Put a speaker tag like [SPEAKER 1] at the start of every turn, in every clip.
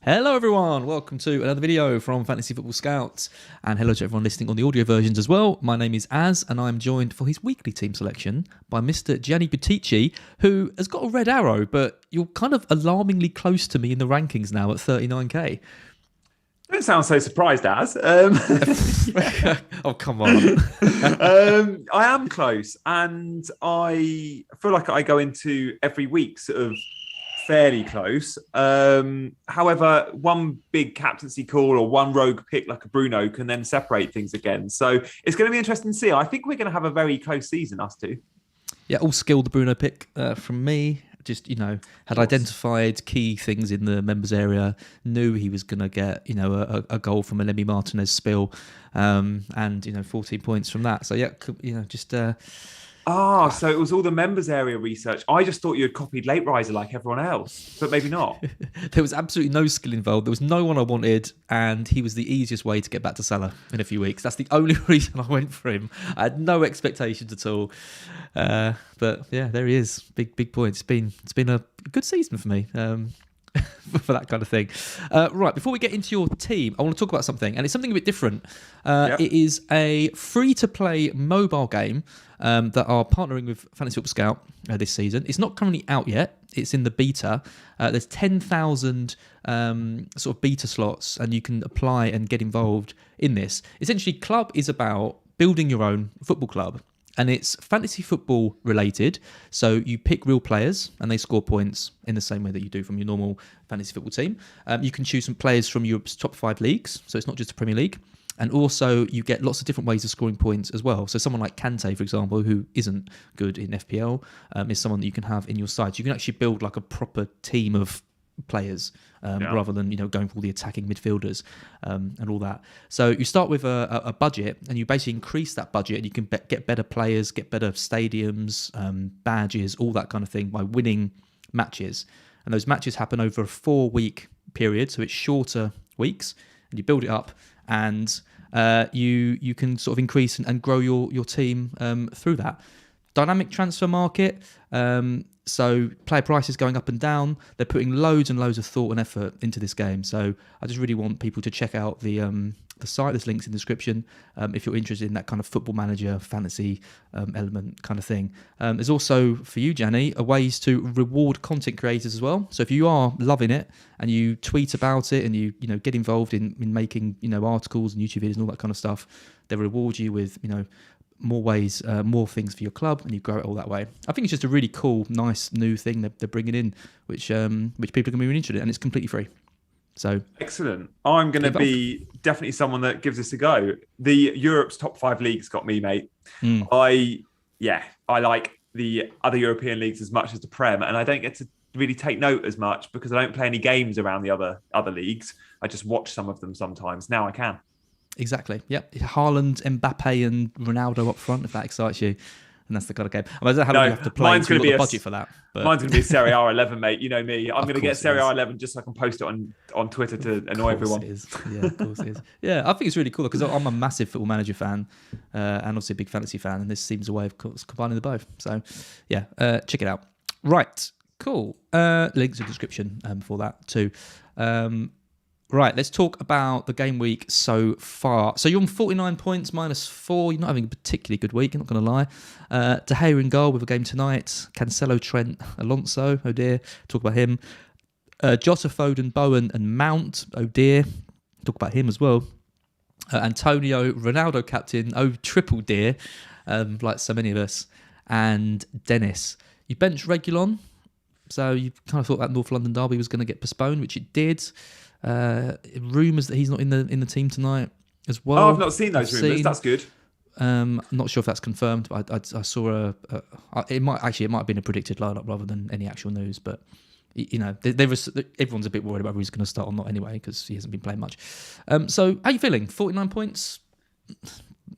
[SPEAKER 1] Hello everyone, welcome to another video from Fantasy Football Scouts, and hello to everyone listening on the audio versions as well. My name is Az, and I'm joined for his weekly team selection by Mr. Gianni, who has got a red arrow, but you're kind of alarmingly close to me in the rankings now at 39k.
[SPEAKER 2] Don't sound so surprised, Az.
[SPEAKER 1] Oh, come on.
[SPEAKER 2] I am close, and I feel like I go into every week sort of fairly close. However, one big captaincy call or one rogue pick like a Bruno can then separate things again. So it's going to be interesting to see. I think we're going to have a very close season, us two.
[SPEAKER 1] Yeah, all skilled the Bruno pick from me. Just, had identified key things in the members area, knew he was going to get, a goal from a Lemmy Martinez spill, and, 14 points from that. So, yeah, just...
[SPEAKER 2] So it was all the members area research. I just thought you had copied Late Riser like everyone else, but maybe not.
[SPEAKER 1] There was absolutely no skill involved. There was no one I wanted, and he was the easiest way to get back to Salah in a few weeks. That's the only reason I went for him. I had no expectations at all. But yeah, there he is. Big points. It's been a good season for me. For that kind of thing. Right, before we get into your team, I want to talk about something, and it's something a bit different. It is a free-to-play mobile game that are partnering with Fantasy Football Scout this season. It's not currently out yet. It's in the beta. There's 10,000 sort of beta slots, and you can apply and get involved in this. Essentially, Club is about building your own football club. And it's fantasy football related. So you pick real players and they score points in the same way that you do from your normal fantasy football team. You can choose some players from Europe's top 5 leagues. So it's not just the Premier League. And also you get lots of different ways of scoring points as well. So someone like Kante, for example, who isn't good in FPL, is someone that you can have in your side. So you can actually build like a proper team of players rather than going for all the attacking midfielders and all that. So you start with a budget, and you basically increase that budget, and you can get better players, get better stadiums, badges, all that kind of thing by winning matches. And those matches happen over a 4-week period, so it's shorter weeks, and you build it up, and you can sort of increase and grow your team through that. Dynamic transfer market. So player prices going up and down. They're putting loads and loads of thought and effort into this game. So I just really want people to check out the site. There's links in the description if you're interested in that kind of football manager, fantasy element kind of thing. There's also, for you, Gianni, ways to reward content creators as well. So if you are loving it and you tweet about it and you get involved in making articles and YouTube videos and all that kind of stuff, they reward you with more ways, more things for your club, and you grow it all that way. I think it's just a really cool, nice new thing they're bringing in, which people are going to be really interested in, and it's completely free. So
[SPEAKER 2] excellent. I'm going to be definitely someone that gives this a go. The Europe's top 5 leagues got me, mate. I like the other European leagues as much as the Prem, and I don't get to really take note as much because I don't play any games around the other leagues. I just watch some of them sometimes. Now I can.
[SPEAKER 1] Exactly. Yep. Haaland, Mbappe, and Ronaldo up front, if that excites you. And that's the kind of game. I don't know how long you have to play. Mine's going to be a budget for that. But...
[SPEAKER 2] Mine's going to be Serie A 11, mate. You know me. I'm going to get Serie A 11 just so I can post it on Twitter to annoy everyone.
[SPEAKER 1] It is. Yeah, of course it is. Yeah, I think it's really cool because I'm a massive Football Manager fan and also a big fantasy fan, and this seems a way of combining the both. So, yeah, check it out. Right, cool. Links in the description for that too. Right, let's talk about the game week so far. So you're on 49 points, -4. You're not having a particularly good week, I'm not going to lie. De Gea in goal with a game tonight. Cancelo, Trent, Alonso, oh dear. Talk about him. Jota, Foden, Bowen, and Mount, oh dear. Talk about him as well. Antonio, Ronaldo captain, oh triple dear, like so many of us. And Dennis. You benched Reguilon, so you kind of thought that North London derby was going to get postponed, which it did. Rumours that he's not in the team tonight as well.
[SPEAKER 2] Oh, I've not seen those rumours. That's good.
[SPEAKER 1] I'm not sure if that's confirmed. But I saw it might have been a predicted lineup rather than any actual news. But everyone's a bit worried about whether he's going to start or not anyway because he hasn't been playing much. So how are you feeling? 49 points.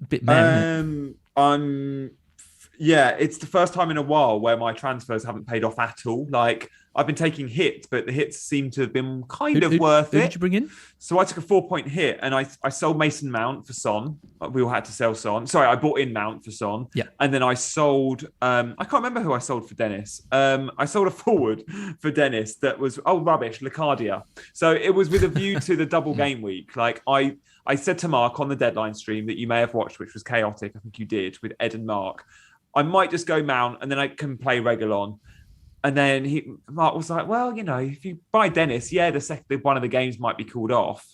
[SPEAKER 1] A bit meh.
[SPEAKER 2] Yeah, it's the first time in a while where my transfers haven't paid off at all. Like I've been taking hits, but the hits seem to have been kind of worth
[SPEAKER 1] who
[SPEAKER 2] it.
[SPEAKER 1] Did you bring in?
[SPEAKER 2] So I took a 4-point hit and I sold Mason Mount for Son. We all had to sell Son. Sorry, I bought in Mount for Son.
[SPEAKER 1] Yeah.
[SPEAKER 2] And then I sold, I can't remember who I sold for Dennis. I sold a forward for Dennis that was, rubbish, Lacardia. So it was with a view to the double game week. Like I said to Mark on the deadline stream that you may have watched, which was chaotic. I think you did, with Ed and Mark. I might just go Mount and then I can play Reguilon. And then Mark was like, well, if you buy Dennis, one of the games might be called off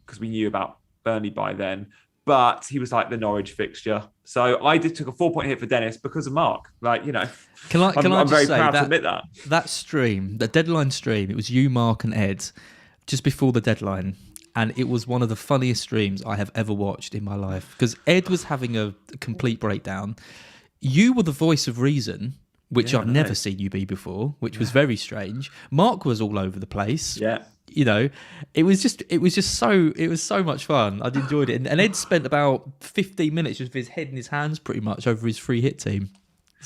[SPEAKER 2] because we knew about Burnley by then. But he was like the Norwich fixture. So I took a 4-point hit for Dennis because of Mark. Like,
[SPEAKER 1] I'm
[SPEAKER 2] very proud to admit that.
[SPEAKER 1] That stream, the deadline stream, it was you, Mark and Ed just before the deadline. And it was one of the funniest streams I have ever watched in my life because Ed was having a complete breakdown. You were the voice of reason, which I've never seen you be before, which was very strange. Mark was all over the place.
[SPEAKER 2] Yeah.
[SPEAKER 1] It was so much fun. I'd enjoyed it. And Ed spent about 15 minutes just with his head in his hands pretty much over his free hit team.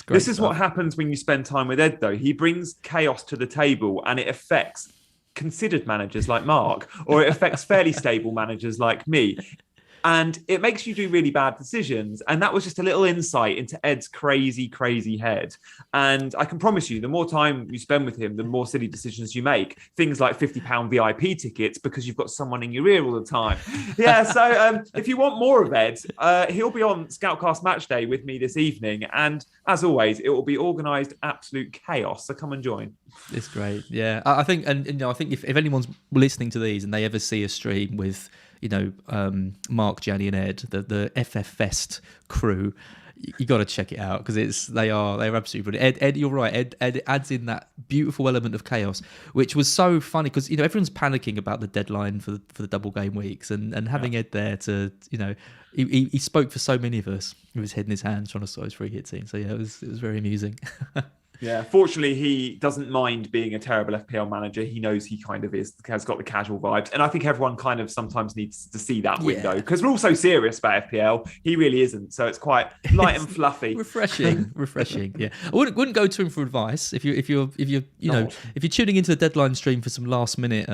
[SPEAKER 2] This is what happens when you spend time with Ed, though. He brings chaos to the table and it affects considered managers like Mark, or it affects fairly stable managers like me. And it makes you do really bad decisions. And that was just a little insight into Ed's crazy, crazy head. And I can promise you, the more time you spend with him, the more silly decisions you make. Things like £50 VIP tickets because you've got someone in your ear all the time. Yeah, so if you want more of Ed, he'll be on Scoutcast Match Day with me this evening. And as always, it will be organised absolute chaos. So come and join.
[SPEAKER 1] It's great. Yeah, I think, I think if anyone's listening to these and they ever see a stream with, Mark, Gianni, and Ed, the FF Fest crew, you got to check it out because they're absolutely brilliant. Ed, you're right. Ed adds in that beautiful element of chaos, which was so funny because everyone's panicking about the deadline for the double game weeks, and having Ed there to he spoke for so many of us with his head in his hands trying to sort his free hit team. So yeah, it was very amusing.
[SPEAKER 2] Yeah, fortunately, he doesn't mind being a terrible FPL manager. He knows he kind of has got the casual vibes. And I think everyone kind of sometimes needs to see that window because we're all so serious about FPL. He really isn't. So it's quite light and fluffy.
[SPEAKER 1] refreshing. Yeah. I wouldn't go to him for advice if you're tuning into the deadline stream for some last minute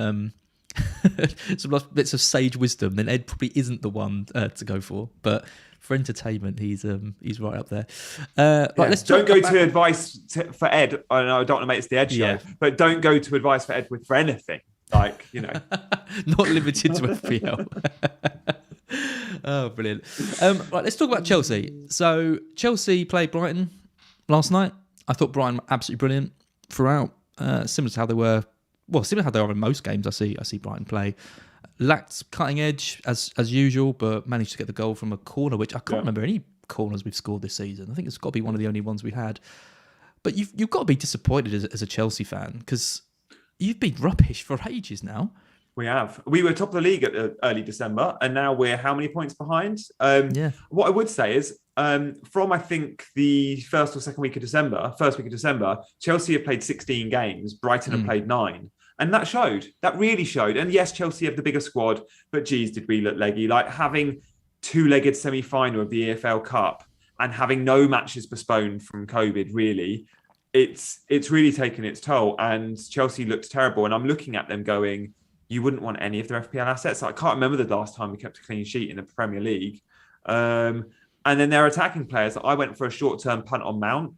[SPEAKER 1] some last bits of sage wisdom, then Ed probably isn't the one to go for. But for entertainment, he's right up there. Let's
[SPEAKER 2] don't go to advice for Ed. I know I don't want to make this the Ed show, but don't go to advice for Ed for anything. Like,
[SPEAKER 1] not limited to FPL. Oh, brilliant. Right, let's talk about Chelsea. So Chelsea played Brighton last night. I thought Brighton were absolutely brilliant throughout, similar to how they were. Well, similar to how they are in most games. I see Brighton play. Lacked cutting edge as usual, but managed to get the goal from a corner, which I can't remember any corners we've scored this season. I think it's got to be one of the only ones we had. But you've got to be disappointed as a Chelsea fan because you've been rubbish for ages now.
[SPEAKER 2] We have. We were top of the league at early December, and now we're how many points behind? What I would say is, from I think the first week of December, Chelsea have played 16 games. Brighton have played 9. And that showed. That really showed. And yes, Chelsea have the bigger squad, but geez, did we look leggy. Like having 2-legged semi-final of the EFL Cup and having no matches postponed from COVID, really, it's really taken its toll. And Chelsea looked terrible. And I'm looking at them going, you wouldn't want any of their FPL assets. I can't remember the last time we kept a clean sheet in the Premier League. And then their attacking players, I went for a short-term punt on Mount.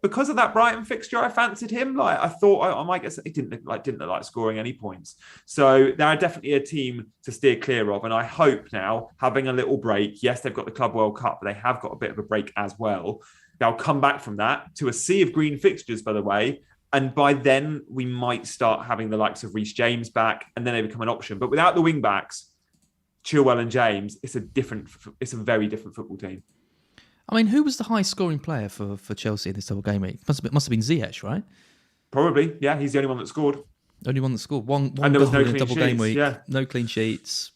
[SPEAKER 2] Because of that Brighton fixture, I fancied him. Like I thought I might get. It didn't look like scoring any points. So they're definitely a team to steer clear of. And I hope now, having a little break. Yes, they've got the Club World Cup, but they have got a bit of a break as well. They'll come back from that to a sea of green fixtures, by the way. And by then, we might start having the likes of Reece James back, and then they become an option. But without the wing backs, Chilwell and James, it's a very different football team.
[SPEAKER 1] I mean, who was the high scoring player for Chelsea in this double game week? Must have been Ziyech, right?
[SPEAKER 2] Probably, yeah. He's the only one that scored.
[SPEAKER 1] Only one that scored. One
[SPEAKER 2] and there was no clean
[SPEAKER 1] double
[SPEAKER 2] sheets,
[SPEAKER 1] game week.
[SPEAKER 2] Yeah.
[SPEAKER 1] No clean sheets.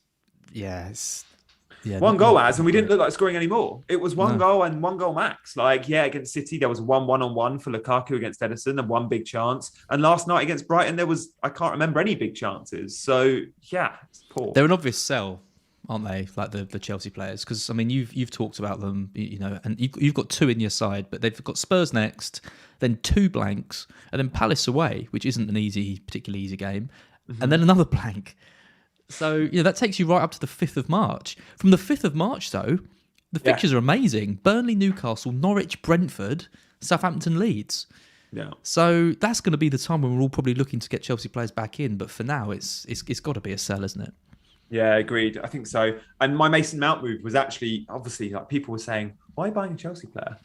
[SPEAKER 2] One goal and we didn't look like scoring anymore. It was one goal and one goal max. Like, against City, there was 1-1-on-1 for Lukaku against Edison and one big chance. And last night against Brighton, I can't remember any big chances. So, yeah, it's poor.
[SPEAKER 1] They're an obvious sell. aren't they? Like the Chelsea players, because I mean you've talked about them, and you've got 2 in your side, but they've got Spurs next, then 2 blanks, and then Palace away, which isn't an particularly easy game, and then another blank. So that takes you right up to the 5th of March. From the 5th of March, though, the fixtures are amazing: Burnley, Newcastle, Norwich, Brentford, Southampton, Leeds.
[SPEAKER 2] Yeah.
[SPEAKER 1] So that's going to be the time when we're all probably looking to get Chelsea players back in. But for now, it's got to be a sell, isn't it?
[SPEAKER 2] Yeah, agreed. I think so. And my Mason Mount move was actually, obviously, like people were saying, why are you buying a Chelsea player?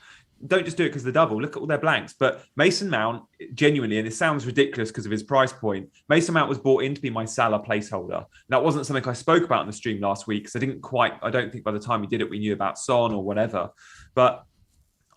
[SPEAKER 2] Don't just do it because of the double. Look at all their blanks. But Mason Mount, genuinely, and it sounds ridiculous because of his price point, Mason Mount was bought in to be my Salah placeholder. That wasn't something I spoke about in the stream last week because I don't think by the time we did it, we knew about Son or whatever. But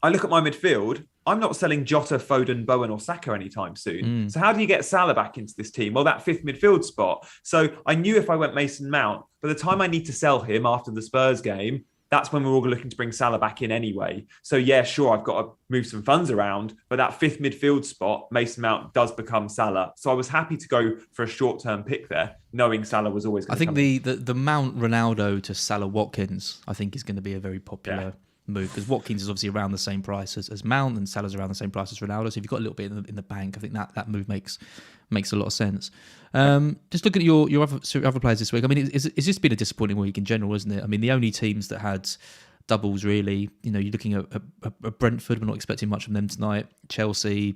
[SPEAKER 2] I look at my midfield, I'm not selling Jota, Foden, Bowen or Saka anytime soon. So how do you get Salah back into this team? Well, that 5th midfield spot. So I knew if I went Mason Mount, by the time I need to sell him after the Spurs game, that's when we're all looking to bring Salah back in anyway. So yeah, sure, I've got to move some funds around, but that 5th midfield spot, Mason Mount does become Salah. So I was happy to go for a short-term pick there, knowing Salah was always going to come
[SPEAKER 1] think the Mount Ronaldo to Salah Watkins, I think is going to be a very popular move, because Watkins is obviously around the same price as Mount, and Salah's around the same price as Ronaldo. So if you've got a little bit in the bank, I think that move makes a lot of sense. Just looking at your other players this week, I mean, it's just been a disappointing week in general, isn't it? I mean, the only teams that had doubles really, you're looking at Brentford. We're not expecting much from them tonight. Chelsea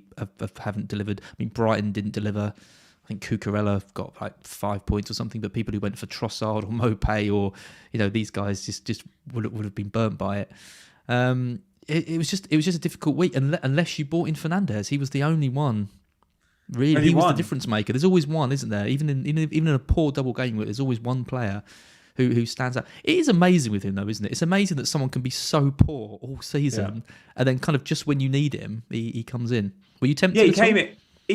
[SPEAKER 1] haven't delivered. I mean, Brighton didn't deliver. I think Cucurella got like 5 points or something, but people who went for Trossard or Mopé or these guys just would have been burnt by it. It was just a difficult week unless you bought in Fernandes. He was the only one. Really, he was the difference maker. There's always one, isn't there? Even in a poor double game week, there's always one player who stands out. It is amazing with him, though, isn't it? It's amazing that someone can be so poor all season, and then kind of just when you need him, he comes in. Were you tempted?
[SPEAKER 2] Yeah, he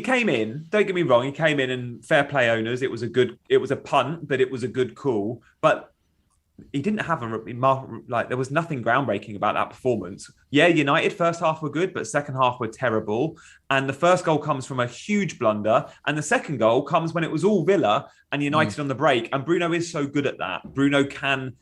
[SPEAKER 2] came in. Don't get me wrong. He came in, and fair play owners. It was a punt, but it was a good call. But he didn't have there was nothing groundbreaking about that performance. Yeah, United first half were good, but second half were terrible. And the first goal comes from a huge blunder, and the second goal comes when it was all Villa and United on the break. And Bruno is so good at that. Bruno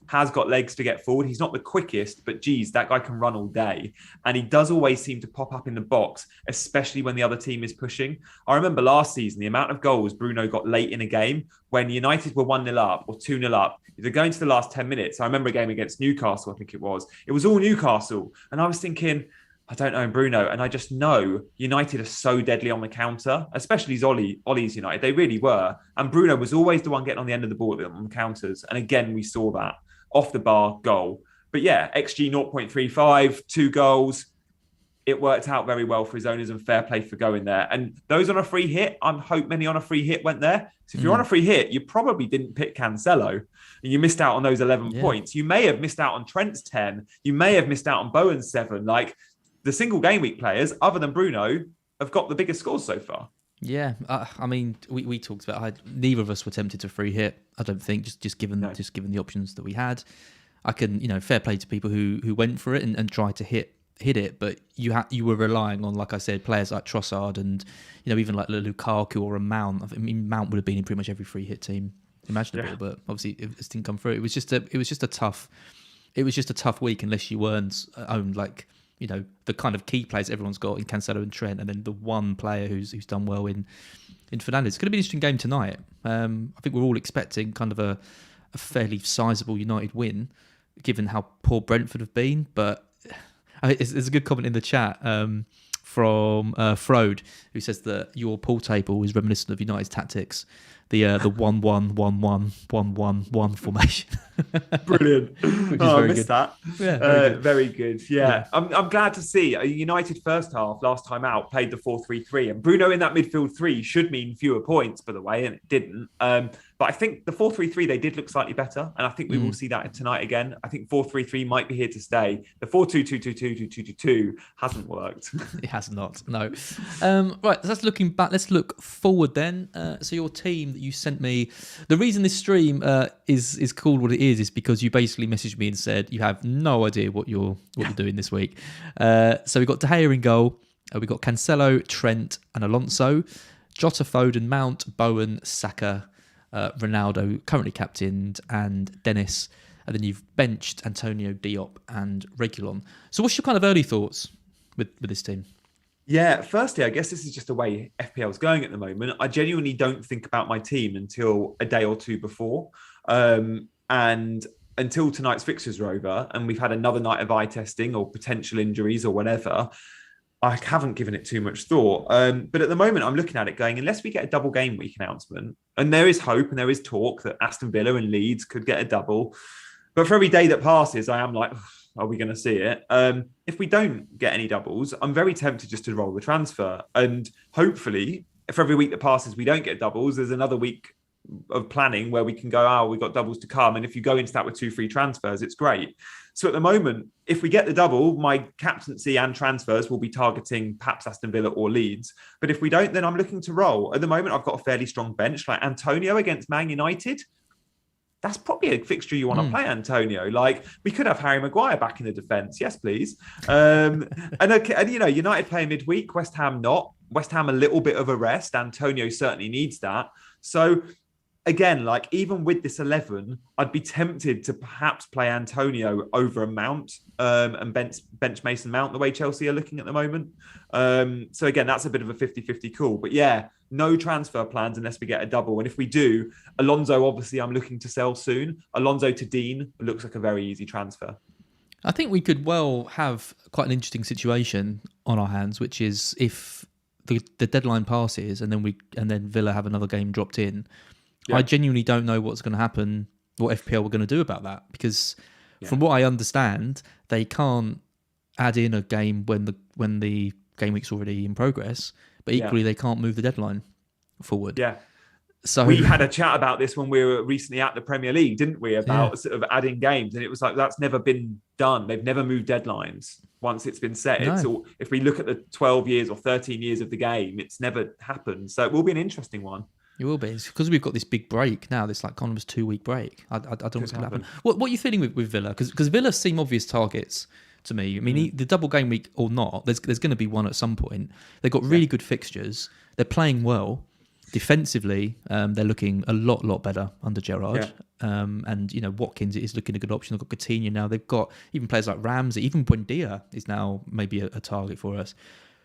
[SPEAKER 2] has got legs to get forward. He's not the quickest, but geez, that guy can run all day. And he does always seem to pop up in the box, especially when the other team is pushing. I remember last season, the amount of goals Bruno got late in a game when United were 1-0 up or 2-0 up. They're going to the last 10 minutes. I remember a game against Newcastle, I think it was. It was all Newcastle. And I was thinking, I don't know Bruno. And I just know United are so deadly on the counter, especially Ollie's United. They really were. And Bruno was always the one getting on the end of the ball on the counters. And again, we saw that off the bar goal. But yeah, XG 0.35, 2 goals. It worked out very well for his owners, and fair play for going there. And those on a free hit, I hope many on a free hit went there. So if you're on a free hit, you probably didn't pick Cancelo and you missed out on those 11 points. You may have missed out on Trent's 10. You may have missed out on Bowen's 7. Like the single game week players, other than Bruno, have got the biggest scores so far.
[SPEAKER 1] Yeah, I mean, we talked about neither of us were tempted to free hit. I don't think just given the options that we had. I can fair play to people who went for it and tried to hit it, but you were relying on, like I said, players like Trossard and even like Lukaku or a Mount. I mean, Mount would have been in pretty much every free hit team imaginable, but obviously it just didn't come through. It was just a tough week unless you weren't owned like the kind of key players everyone's got in Cancelo and Trent, and then the one player who's done well in Fernandes. It's going to be an interesting game tonight. I think we're all expecting kind of a fairly sizable United win, given how poor Brentford have been, but. There's a good comment in the chat from Frode, who says that your pool table is reminiscent of United's tactics, the 1-1-1-1-1-1-1 formation.
[SPEAKER 2] Brilliant. I missed that.
[SPEAKER 1] Yeah,
[SPEAKER 2] very good. Yeah. I'm glad to see United first half last time out played the 4-3-3, and Bruno in that midfield 3 should mean fewer points, by the way, and it didn't. But I think the 4-3-3, they did look slightly better. And I think we will see that tonight again. I think 4-3-3 might be here to stay. The 4-2-2-2-2-2-2-2 hasn't worked.
[SPEAKER 1] It has not, no. Right, that's looking back. Let's look forward then. So your team that you sent me, the reason this stream is called what it is because you basically messaged me and said you have no idea what you're doing this week. So we've got De Gea in goal. We've got Cancelo, Trent and Alonso. Jota, Foden, Mount, Bowen, Saka, Ronaldo, currently captained, and Dennis and then you've benched Antonio, Diop, and Reguilon. So, what's your kind of early thoughts with this team?
[SPEAKER 2] Yeah, firstly, I guess this is just the way FPL is going at the moment. I genuinely don't think about my team until a day or two before. And until tonight's fixtures are over and we've had another night of eye testing or potential injuries or whatever, I haven't given it too much thought. But at the moment, I'm looking at it going, unless we get a double game week announcement, and there is hope and there is talk that Aston Villa and Leeds could get a double. But for every day that passes, I am like, are we going to see it? If we don't get any doubles, I'm very tempted just to roll the transfer. And hopefully, if every week that passes we don't get doubles, there's another week of planning where we can go, we've got doubles to come. And if you go into that with 2 free transfers, it's great. So at the moment, if we get the double, my captaincy and transfers will be targeting perhaps Aston Villa or Leeds. But if we don't, then I'm looking to roll. At the moment, I've got a fairly strong bench, like Antonio against Man United. That's probably a fixture you want to play, Antonio. Like, we could have Harry Maguire back in the defence. Yes, please. And United playing midweek, West Ham not. West Ham a little bit of a rest. Antonio certainly needs that. So again, like, even with this 11, I'd be tempted to perhaps play Antonio over a Mount and bench Mason Mount the way Chelsea are looking at the moment. So again, that's a bit of a 50-50 call. But yeah, no transfer plans unless we get a double. And if we do, Alonso, obviously, I'm looking to sell soon. Alonso to Dean looks like a very easy transfer.
[SPEAKER 1] I think we could well have quite an interesting situation on our hands, which is if the deadline passes and then Villa have another game dropped in. Yeah. I genuinely don't know what's going to happen, what FPL we're going to do about that, because from what I understand, they can't add in a game when the game week's already in progress, but equally they can't move the deadline forward.
[SPEAKER 2] Yeah.
[SPEAKER 1] So
[SPEAKER 2] we had a chat about this when we were recently at the Premier League, didn't we? About sort of adding games, and it was like that's never been done. They've never moved deadlines once it's been set. No. It's all, if we look at the 12 years or 13 years of the game, it's never happened. So it will be an interesting one.
[SPEAKER 1] It will be. It's because we've got this big break now, this like almost 2-week break. I don't know what's going to happen. What are you feeling with Villa? Because Villa seem obvious targets to me. I mean, the double game week or not, there's going to be one at some point. They've got really good fixtures. They're playing well. Defensively, they're looking a lot better under Gerrard. Yeah. And, Watkins is looking a good option. They've got Coutinho now. They've got even players like Ramsey. Even Buendia is now maybe a target for us.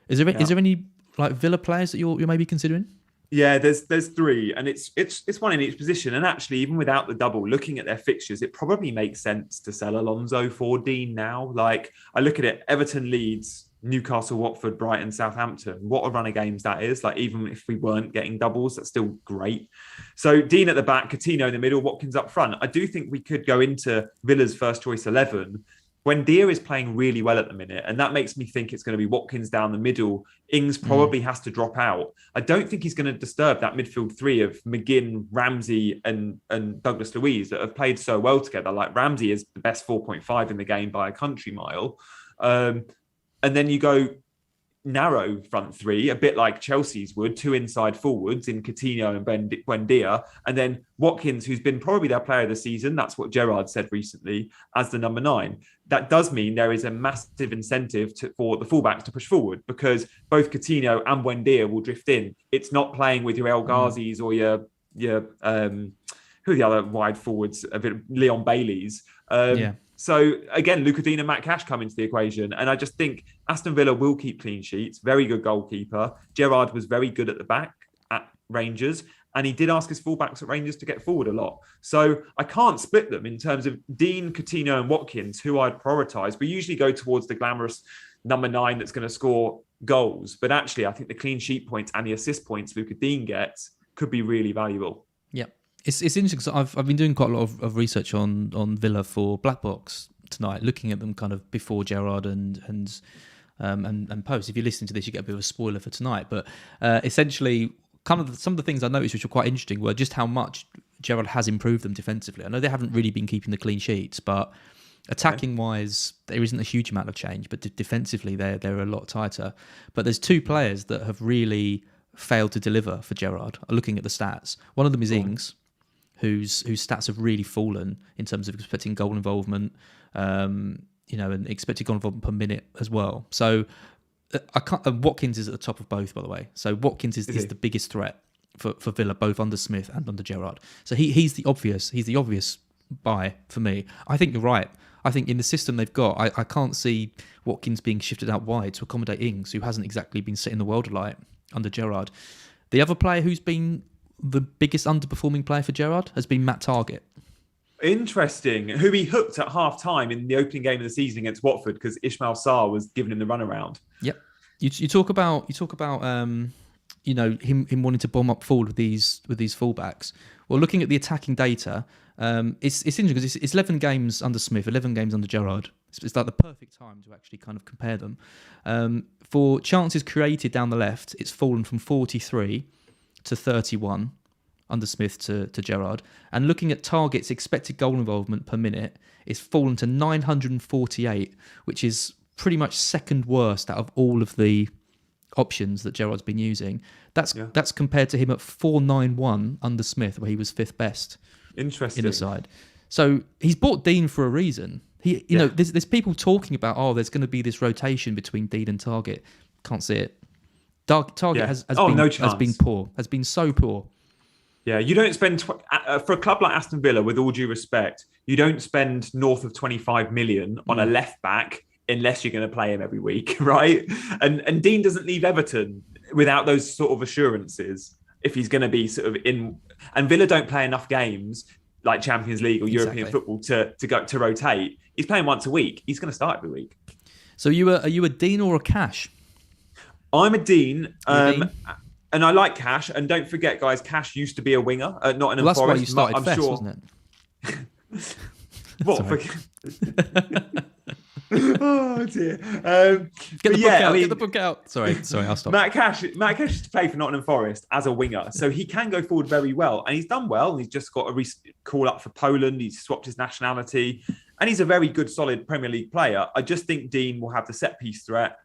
[SPEAKER 1] Is there any like Villa players that you're maybe considering?
[SPEAKER 2] Yeah, there's 3, and it's one in each position. And actually, even without the double, looking at their fixtures, it probably makes sense to sell Alonso for Dean now. Like, I look at it, Everton, Leeds, Newcastle, Watford, Brighton, Southampton. What a run of games that is. Like, even if we weren't getting doubles, that's still great. So Dean at the back, Coutinho in the middle, Watkins up front. I do think we could go into Villa's first choice 11. Buendia is playing really well at the minute, and that makes me think it's going to be Watkins down the middle. Ings probably has to drop out. I don't think he's going to disturb that midfield 3 of McGinn, Ramsey, and Douglas Luiz that have played so well together. Like, Ramsey is the best 4.5 in the game by a country mile. And then you go narrow front 3, a bit like Chelsea's would, 2 inside forwards in Coutinho and Buendia, and then Watkins, who's been probably their player of the season, that's what Gerrard said recently, as the number 9. That does mean there is a massive incentive for the fullbacks to push forward, because both Coutinho and Buendia will drift in. It's not playing with your El Ghazis or your who are the other wide forwards, Leon Bailey's. So again, Luka Dean and Matt Cash come into the equation. And I just think Aston Villa will keep clean sheets. Very good goalkeeper. Gerrard was very good at the back at Rangers. And he did ask his fullbacks at Rangers to get forward a lot. So I can't split them in terms of Dean, Coutinho and Watkins, who I'd prioritise. We usually go towards the glamorous number 9 that's going to score goals. But actually, I think the clean sheet points and the assist points Luka Dean gets could be really valuable.
[SPEAKER 1] Yeah. It's interesting because I've been doing quite a lot of research on Villa for Black Box tonight, looking at them kind of before Gerrard and post. If you listen to this, you get a bit of a spoiler for tonight. But essentially, kind of some of the things I noticed which were quite interesting were just how much Gerrard has improved them defensively. I know they haven't really been keeping the clean sheets, but attacking wise, there isn't a huge amount of change. But defensively, they're a lot tighter. But there's 2 players that have really failed to deliver for Gerrard. Looking at the stats, one of them is Ings, whose stats have really fallen in terms of expecting goal involvement, and expected goal involvement per minute as well. So Watkins is at the top of both, by the way. So Watkins is the biggest threat for Villa, both under Smith and under Gerrard. So he's the obvious buy for me. I think you're right. I think in the system they've got, I can't see Watkins being shifted out wide to accommodate Ings, who hasn't exactly been setting the world alight under Gerrard. The other player who's been the biggest underperforming player for Gerrard has been Matt Targett.
[SPEAKER 2] Interesting. Who he hooked at half-time in the opening game of the season against Watford because Ismail Sarr was giving him the runaround.
[SPEAKER 1] Yep. You talk about him wanting to bomb up forward with these fullbacks. Well, looking at the attacking data, it's interesting because it's 11 games under Smith, 11 games under Gerrard. It's like the perfect time to actually kind of compare them. For chances created down the left, it's fallen from 43 to 31 under Smith to Gerrard. And looking at Targett's expected goal involvement per minute, it's fallen to 948, which is pretty much second worst out of all of the options that Gerrard's been using. That's compared to him at 491 under Smith, where he was fifth best.
[SPEAKER 2] Interesting.
[SPEAKER 1] In the side. So he's bought Dean for a reason. There's people talking about, there's going to be this rotation between Dean and Targett. Can't see it. Targett has been poor. Has been so poor.
[SPEAKER 2] Yeah, you don't spend for a club like Aston Villa, with all due respect, you don't spend north of 25 million on a left back unless you're going to play him every week, right? And Dean doesn't leave Everton without those sort of assurances if he's going to be sort of in. And Villa don't play enough games like Champions League or European football to rotate. He's playing once a week. He's going to start every week.
[SPEAKER 1] So are you a Dean or a Cash?
[SPEAKER 2] I'm a Dean. And I like Cash. And don't forget, guys, Cash used to be a winger, not an Forest.
[SPEAKER 1] That's why you started Fest, wasn't it?
[SPEAKER 2] What? Oh dear.
[SPEAKER 1] Get the book out. Sorry, I'll stop.
[SPEAKER 2] Matt Cash used to play for Nottingham Forest as a winger, so he can go forward very well, and he's done well. He's just got a call up for Poland. He's swapped his nationality, and he's a very good, solid Premier League player. I just think Dean will have the set piece threat.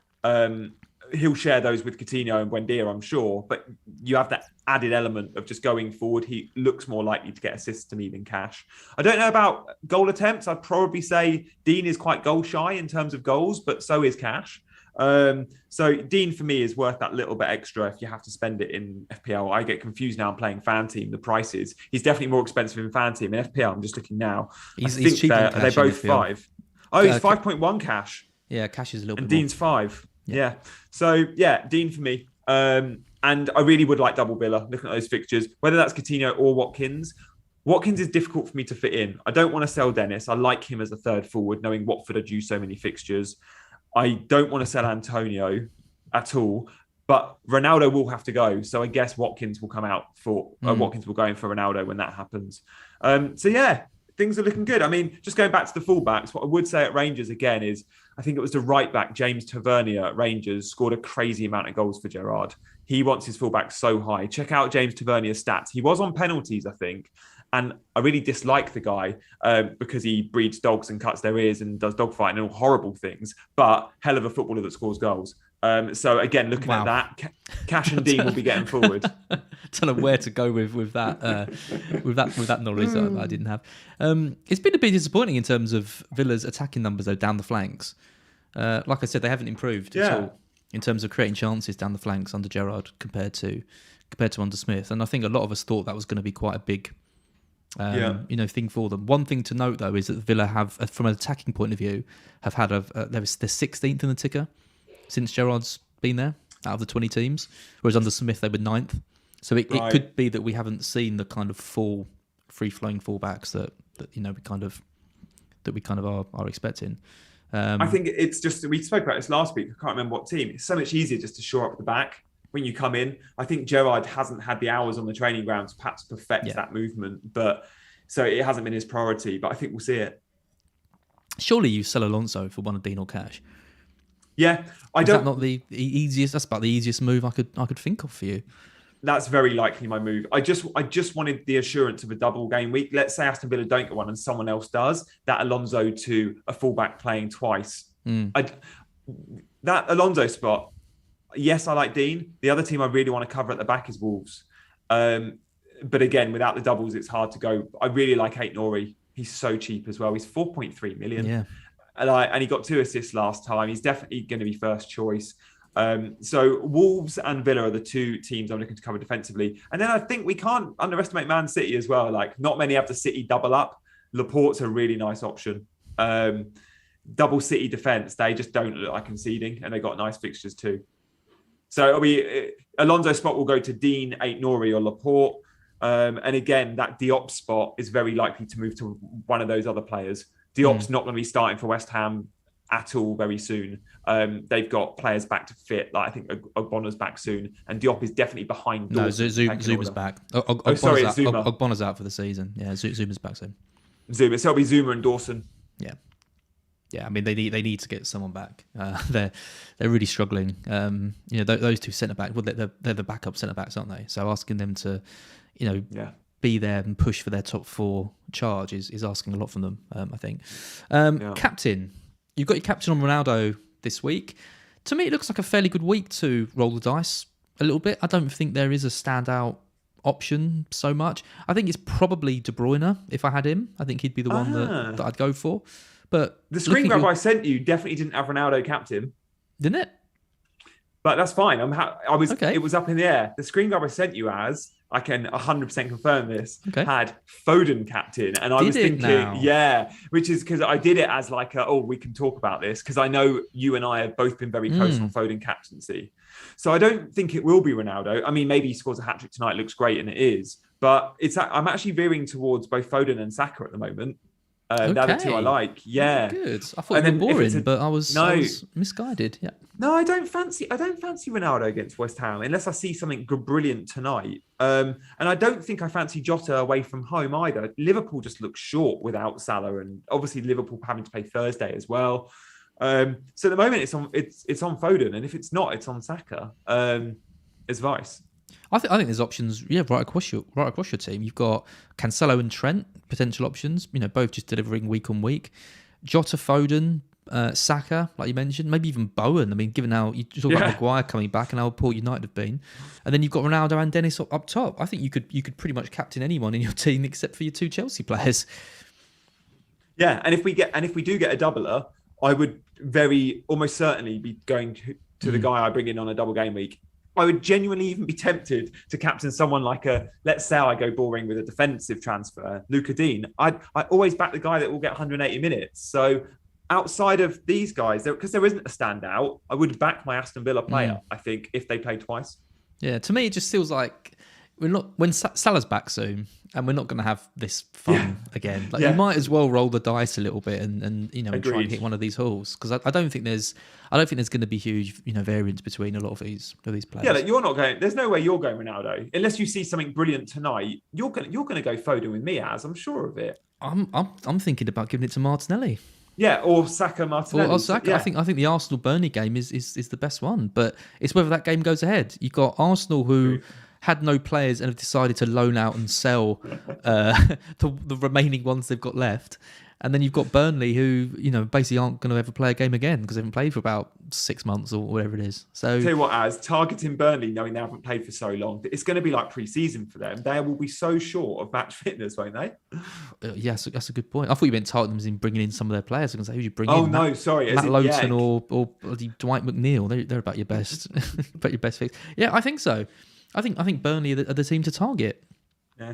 [SPEAKER 2] He'll share those with Coutinho and Buendia, I'm sure, but you have that added element of just going forward. He looks more likely to get assists to me than Cash. I don't know about goal attempts. I'd probably say Dean is quite goal shy in terms of goals, but so is Cash. So Dean for me is worth that little bit extra if you have to spend it in FPL. I get confused now. I'm playing Fan Team. The prices. He's definitely more expensive in Fan Team. In FPL, I'm just looking now.
[SPEAKER 1] He's cheaper.
[SPEAKER 2] They're both 5. Oh, he's 5.1 Cash.
[SPEAKER 1] Yeah, Cash is a little bit.
[SPEAKER 2] And Dean's 5. Yeah. So, Dean for me. And I really would like double Villa, looking at those fixtures, whether that's Coutinho or Watkins. Watkins is difficult for me to fit in. I don't want to sell Dennis. I like him as a third forward, knowing Watford are due so many fixtures. I don't want to sell Antonio at all, but Ronaldo will have to go. So I guess Watkins will come out for, Watkins will go in for Ronaldo when that happens. Things are looking good. I mean, just going back to the fullbacks, what I would say at Rangers again is, I think it was the right back, James Tavernier at Rangers, scored a crazy amount of goals for Gerrard. He wants his fullback so high. Check out James Tavernier's stats. He was on penalties, I think. And I really dislike the guy because he breeds dogs and cuts their ears and does dogfighting and all horrible things, but hell of a footballer that scores goals. So again, looking at that, Cash and Dean will be getting forward.
[SPEAKER 1] Don't know where to go with that knowledge that I didn't have. It's been a bit disappointing in terms of Villa's attacking numbers though down the flanks. Like I said, they haven't improved at all in terms of creating chances down the flanks under Gerrard compared to under Smith. And I think a lot of us thought that was going to be quite a big thing for them. One thing to note though is that Villa have, from an attacking point of view, have had they're 16th in the ticker since Gerrard's been there out of the 20 teams, whereas under Smith they were 9th. So it could be that we haven't seen the kind of full free-flowing fullbacks that we kind of are expecting.
[SPEAKER 2] I think it's just, we spoke about this last week. I can't remember what team. It's so much easier just to shore up the back when you come in. I think Gerrard hasn't had the hours on the training ground to perhaps perfect that movement, but so it hasn't been his priority. But I think we'll see it. Surely
[SPEAKER 1] you sell Alonso for one of Dean or Cash.
[SPEAKER 2] Yeah,
[SPEAKER 1] Is that not the easiest? That's about the easiest move I could think of for you.
[SPEAKER 2] That's very likely my move. I just wanted the assurance of a double game week. Let's say Aston Villa don't get one and someone else does. That Alonso to a fullback playing twice. That Alonso spot. Yes, I like Dean. The other team I really want to cover at the back is Wolves. But again, without the doubles, it's hard to go. I really like Ait-Nouri. He's so cheap as well. He's 4.3 million.
[SPEAKER 1] Yeah.
[SPEAKER 2] And he got 2 assists last time. He's definitely going to be first choice. So Wolves and Villa are the 2 teams I'm looking to cover defensively. And then I think we can't underestimate Man City as well. Like, not many have the City double up. Laporte's a really nice option. Double City defence, they just don't look like conceding, and they got nice fixtures too. So Alonso's spot will go to Dean, Aït-Nouri or Laporte. And again, that Diop spot is very likely to move to one of those other players. Diop's not going to be starting for West Ham at all very soon. They've got players back to fit. Like I think Ogbona's back soon, and Diop is definitely behind.
[SPEAKER 1] No, Zuma's back.
[SPEAKER 2] Sorry, it's Zuma.
[SPEAKER 1] Ogbona's out for the season. Yeah, Zuma's back soon.
[SPEAKER 2] Zuma, so it'll be Zuma and Dawson.
[SPEAKER 1] Yeah. I mean, they need to get someone back. They're really struggling. Those two centre backs. Well, they're the backup centre backs, aren't they? So asking them to, be there and push for their top 4 charge is asking a lot from them. I think. Captain, you've got your captain on Ronaldo this week. To me, it looks like a fairly good week to roll the dice a little bit. I don't think there is a standout option so much. I think it's probably De Bruyne if I had him. I think he'd be the one that I'd go for. But
[SPEAKER 2] the screen grab I sent you definitely didn't have Ronaldo captain,
[SPEAKER 1] didn't it?
[SPEAKER 2] But that's fine.
[SPEAKER 1] Okay.
[SPEAKER 2] It was up in the air. The screen grab I sent you I can 100% confirm this, had Foden captain. And I was thinking, which is because I did it as like, we can talk about this because I know you and I have both been very close on Foden captaincy. So I don't think it will be Ronaldo. I mean, maybe he scores a hat-trick tonight, looks great, and it is. But I'm actually veering towards both Foden and Saka at the moment. They're the two I like. Yeah,
[SPEAKER 1] good. I thought you were boring, but I was misguided. Yeah.
[SPEAKER 2] No, I don't fancy Ronaldo against West Ham unless I see something brilliant tonight. And I don't think I fancy Jota away from home either. Liverpool just looks short without Salah, and obviously Liverpool having to play Thursday as well. So at the moment it's on Foden, and if it's not, it's on Saka as vice.
[SPEAKER 1] I think there's options, right across your team. You've got Cancelo and Trent, potential options, both just delivering week on week. Jota, Foden, Saka, like you mentioned, maybe even Bowen. I mean, given how you talk about Maguire coming back and how poor United have been, and then you've got Ronaldo and Dennis up top. I think you could pretty much captain anyone in your team except for your 2 Chelsea players.
[SPEAKER 2] Yeah, and if we do get a doubler, I would almost certainly be going to the guy I bring in on a double game week. I would genuinely even be tempted to captain someone like let's say I go boring with a defensive transfer, Luka Dean. I always back the guy that will get 180 minutes. So outside of these guys, because there isn't a standout, I would back my Aston Villa player, I think, if they play twice. Yeah,
[SPEAKER 1] to me, it just feels like when Salah's back soon, and we're not going to have this fun again. You might as well roll the dice a little bit and try and hit one of these hauls, because I don't think there's going to be huge variance between a lot of these players.
[SPEAKER 2] Yeah, you're not going. There's no way you're going Ronaldo unless you see something brilliant tonight. You're going to go Foden with me, I'm sure of it.
[SPEAKER 1] I'm thinking about giving it to Martinelli.
[SPEAKER 2] Yeah, or Saka, Martinelli.
[SPEAKER 1] Or Saka. Yeah. I think the Arsenal Burnley game is the best one, but it's whether that game goes ahead. You've got Arsenal who had no players and have decided to loan out and sell the remaining ones they've got left. And then you've got Burnley who, basically aren't going to ever play a game again because they haven't played for about 6 months or whatever it is. So,
[SPEAKER 2] tell you what, as targeting Burnley, knowing they haven't played for so long, it's going to be like pre-season for them. They will be so short of match fitness, won't they?
[SPEAKER 1] Yes, that's a good point. I thought you meant targeting them in bringing in some of their players. I was going to say, who'd you bring in?
[SPEAKER 2] Oh, no, sorry.
[SPEAKER 1] Matt Lowton or Dwight McNeil. They're about your best, about your best fix. Yeah, I think so. I think Burnley are the team to target.
[SPEAKER 2] Yeah.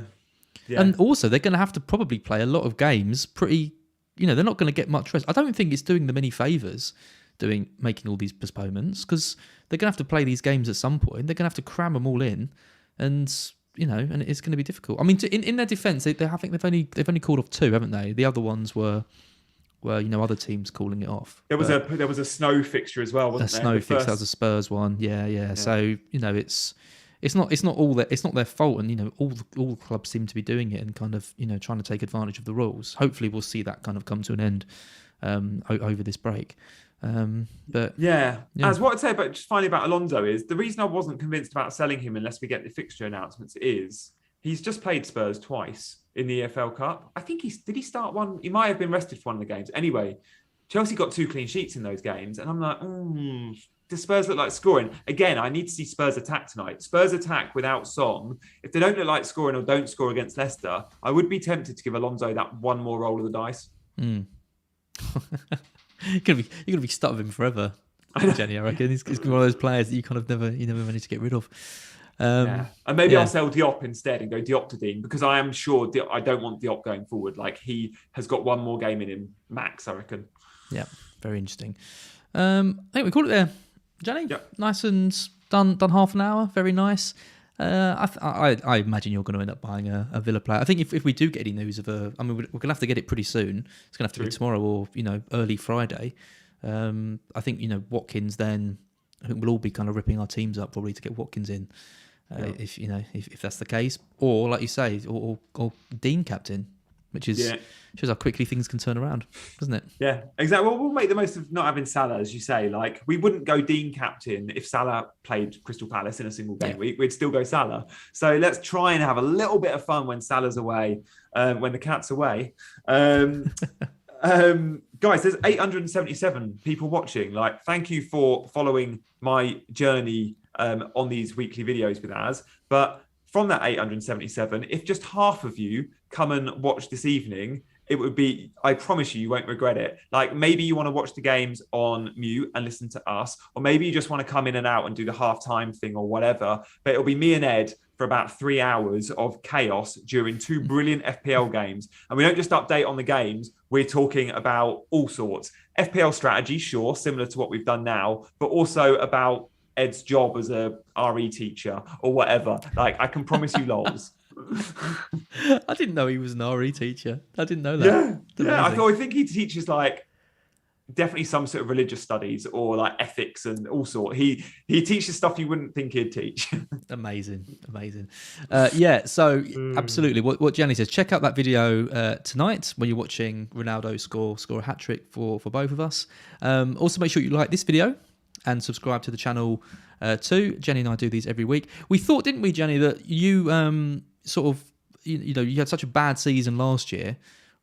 [SPEAKER 1] And also, they're going to have to probably play a lot of games pretty... they're not going to get much rest. I don't think it's doing them any favours making all these postponements, because they're going to have to play these games at some point. They're going to have to cram them all in, and and it's going to be difficult. I mean, in their defence, I think they've only called off 2, haven't they? The other ones were other teams calling it off.
[SPEAKER 2] There was a snow fixture as well, wasn't there?
[SPEAKER 1] A snow fixture. That was a Spurs one. Yeah. So it's not their fault, and all the clubs seem to be doing it and kind of trying to take advantage of the rules. Hopefully, we'll see that kind of come to an end over this break. But
[SPEAKER 2] as what I'd say about just finally about Alonso is the reason I wasn't convinced about selling him unless we get the fixture announcements is he's just played Spurs twice in the EFL Cup. I think did he start one? He might have been rested for one of the games. Anyway, Chelsea got 2 clean sheets in those games, and I'm like, does Spurs look like scoring? Again, I need to see Spurs attack tonight. Spurs attack without Son. If they don't look like scoring or don't score against Leicester, I would be tempted to give Alonso that one more roll of the dice.
[SPEAKER 1] You're gonna be stuck with him forever, Gianni. I reckon he's one of those players that you kind of never manage to get rid of.
[SPEAKER 2] Yeah. And maybe
[SPEAKER 1] yeah.
[SPEAKER 2] I'll sell Diop instead and go Diop to Dean, because I am sure I don't want Diop going forward. Like, he has got one more game in him, max, I reckon.
[SPEAKER 1] Yeah, very interesting. I think we call it there. Gianni, nice and done half an hour. Very nice. I imagine you're going to end up buying a Villa player. I think if we do get any news of we're going to have to get it pretty soon. It's going to have to be tomorrow or early Friday. I think Watkins. Then I think we'll all be kind of ripping our teams up probably to get Watkins in, if that's the case, or like you say, or Dean captain, which is shows how quickly things can turn around, doesn't it?
[SPEAKER 2] Yeah, exactly. Well, we'll make the most of not having Salah, as you say. Like, we wouldn't go Dean captain if Salah played Crystal Palace in a single game week. We'd still go Salah. So let's try and have a little bit of fun when Salah's away, when the cat's away. Guys, there's 877 people watching. Like, thank you for following my journey on these weekly videos with Az. But from that 877, if just half of you come and watch this evening, it would be, I promise you won't regret it. Like, maybe you want to watch the games on mute and listen to us, or maybe you just want to come in and out and do the halftime thing or whatever. But it'll be me and Ed for about 3 hours of chaos during 2 brilliant FPL games. And we don't just update on the games, we're talking about all sorts. FPL strategy, sure, similar to what we've done now, but also about Ed's job as a RE teacher or whatever. Like, I can promise you lols.
[SPEAKER 1] I didn't know he was an RE teacher. I didn't know that.
[SPEAKER 2] Yeah. I think he teaches like definitely some sort of religious studies or like ethics and all sort. He teaches stuff you wouldn't think he'd teach.
[SPEAKER 1] Amazing. So absolutely, what Gianni says. Check out that video tonight when you're watching Ronaldo score a hat trick for both of us. Also, make sure you like this video and subscribe to the channel too. Jenny and I do these every week. We thought, didn't we, Jenny, that you you had such a bad season last year.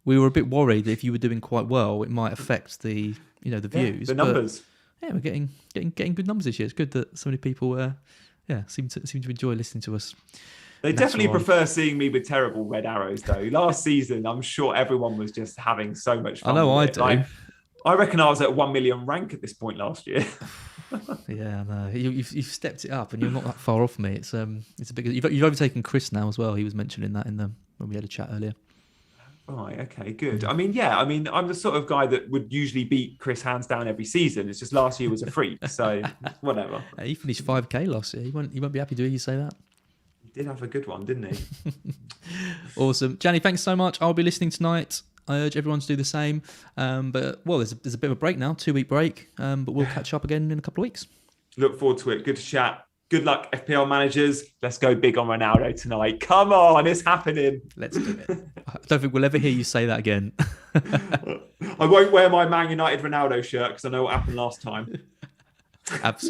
[SPEAKER 1] We were a bit worried that if you were doing quite well, it might affect the views,
[SPEAKER 2] the numbers.
[SPEAKER 1] But, we're getting good numbers this year. It's good that so many people seem to enjoy listening to us.
[SPEAKER 2] They definitely prefer seeing me with terrible red arrows, though. Last season, I'm sure everyone was just having so much fun.
[SPEAKER 1] I know I do.
[SPEAKER 2] Like, I reckon I was at 1 million rank at this point last year.
[SPEAKER 1] Yeah, no, you've stepped it up, and you're not that far off me. It's a big. You've overtaken Chris now as well. He was mentioning that when we had a chat earlier.
[SPEAKER 2] Right. Okay. Good. I'm the sort of guy that would usually beat Chris hands down every season. It's just last year was a freak. So whatever.
[SPEAKER 1] He finished 5K last year. He won't be happy to hear you say that.
[SPEAKER 2] He did have a good one, didn't he?
[SPEAKER 1] Awesome, Gianni. Thanks so much. I'll be listening tonight. I urge everyone to do the same. But there's a bit of a break now, 2-week break. But we'll catch up again in a couple of weeks.
[SPEAKER 2] Look forward to it. Good to chat. Good luck, FPL managers. Let's go big on Ronaldo tonight. Come on, it's happening.
[SPEAKER 1] Let's do it. I don't think we'll ever hear you say that again.
[SPEAKER 2] I won't wear my Man United Ronaldo shirt because I know what happened last time.
[SPEAKER 1] Absolutely.